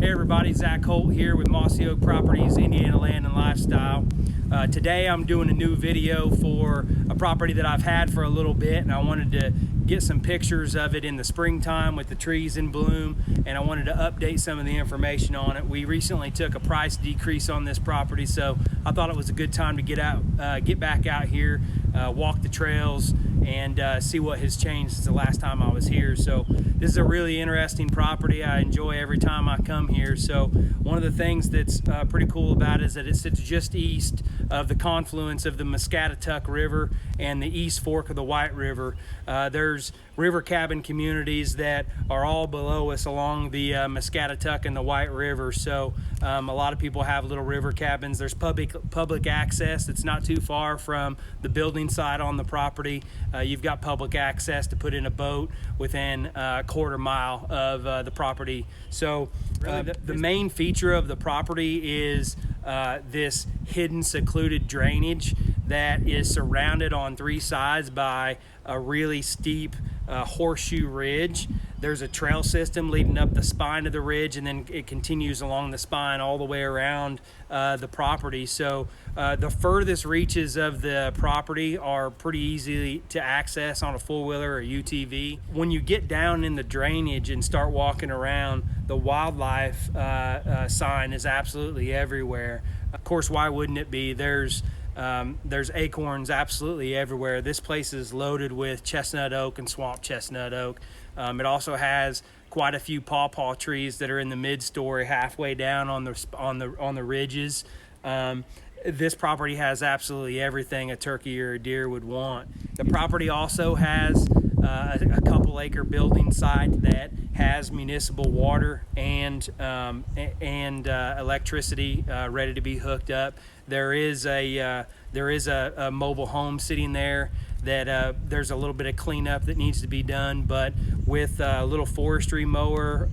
Hey everybody, Zach Holt here with Mossy Oak Properties, Indiana Land and Lifestyle. Today I'm doing a new video for a property that I've had for a little bit, and I wanted to get some pictures of it in the springtime with the trees in bloom, and I wanted to update some of the information on it. We recently took a price decrease on this property, so I thought it was a good time to get back out here, walk the trails, and see what has changed since the last time I was here. So this is a really interesting property. I enjoy every time I come here. So one of the things that's pretty cool about it is that it sits just east of the confluence of the Muscatutuck River and the East Fork of the White River. There's river cabin communities that are all below us along the Muscatutuck and the White River. So a lot of people have little river cabins. There's public access. It's not too far from the building site on the property. You've got public access to put in a boat within a quarter mile of the property. So the main feature of the property is this hidden secluded drainage that is surrounded on three sides by a really steep horseshoe ridge. There's a trail system leading up the spine of the ridge, and then it continues along the spine all the way around the property. So the furthest reaches of the property are pretty easy to access on a four-wheeler or UTV. When you get down in the drainage and start walking around, the wildlife sign is absolutely everywhere. Of course, why wouldn't it be? There's acorns absolutely everywhere. This place is loaded with chestnut oak and swamp chestnut oak. It also has quite a few pawpaw trees that are in the mid-story, halfway down on the ridges. This property has absolutely everything a turkey or a deer would want. The property also has a couple acre building site that has municipal water and electricity ready to be hooked up. There is a mobile home sitting there that there's a little bit of cleanup that needs to be done, but with a little forestry mower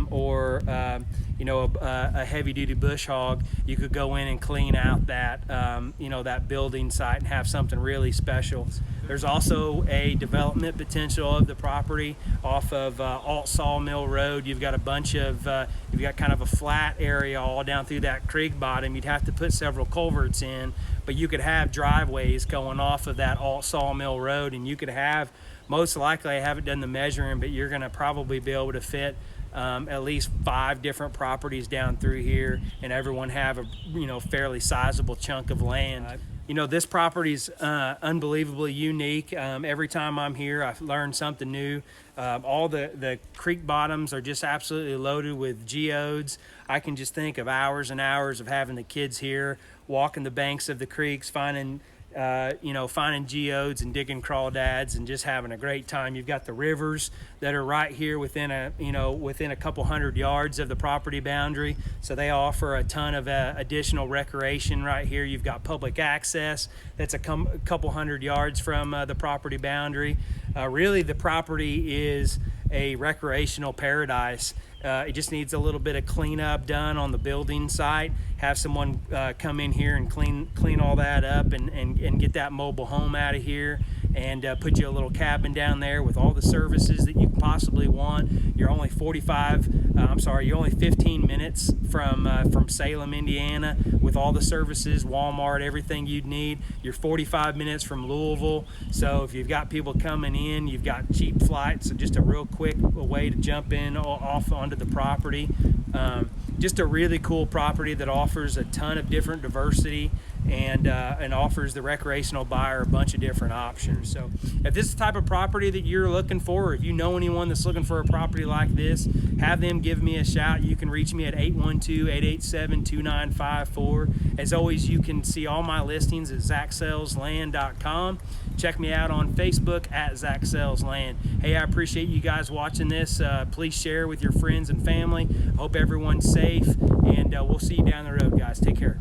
or a heavy-duty bush hog, you could go in and clean out that that building site and have something really special. There's also a development potential of the property off of Ault Sawmill Road. You've got a bunch of you've got kind of a flat area all down through that creek bottom. You'd have to put several culverts in, but you could have driveways going off of that Ault Sawmill Road, and you could have, most likely, I haven't done the measuring, but you're going to probably be able to fit at least 5 different properties down through here, and everyone have a fairly sizable chunk of land. This property's unbelievably unique. Every time I'm here, I've learned something new. All the creek bottoms are just absolutely loaded with geodes. I can just think of hours and hours of having the kids here, walking the banks of the creeks, finding geodes and digging crawdads and just having a great time. You've got the rivers that are right here within a couple hundred yards of the property boundary, so they offer a ton of additional recreation right here. You've got public access that's a couple hundred yards from the property boundary. Really, the property is a recreational paradise. It just needs a little bit of cleanup done on the building site. Have someone come in here and clean all that up and get that mobile home out of here, and put you a little cabin down there with all the services that you can possibly want. You're only 15 minutes from Salem, Indiana, with all the services, Walmart, everything you'd need. You're 45 minutes from Louisville, so if you've got people coming in, you've got cheap flights, so just a real quick way to jump in off onto the property. Just a really cool property that offers a ton of different diversity and offers the recreational buyer a bunch of different options. So if this is the type of property that you're looking for, or if you know anyone that's looking for a property like this, have them give me a shout. You can reach me at 812-887-2954. As always, you can see all my listings at zacksellsland.com. Check me out on Facebook at zacksellsland. Hey, I appreciate you guys watching this. Please share with your friends and family. I hope everyone's safe, and we'll see you down the road, guys. Take care.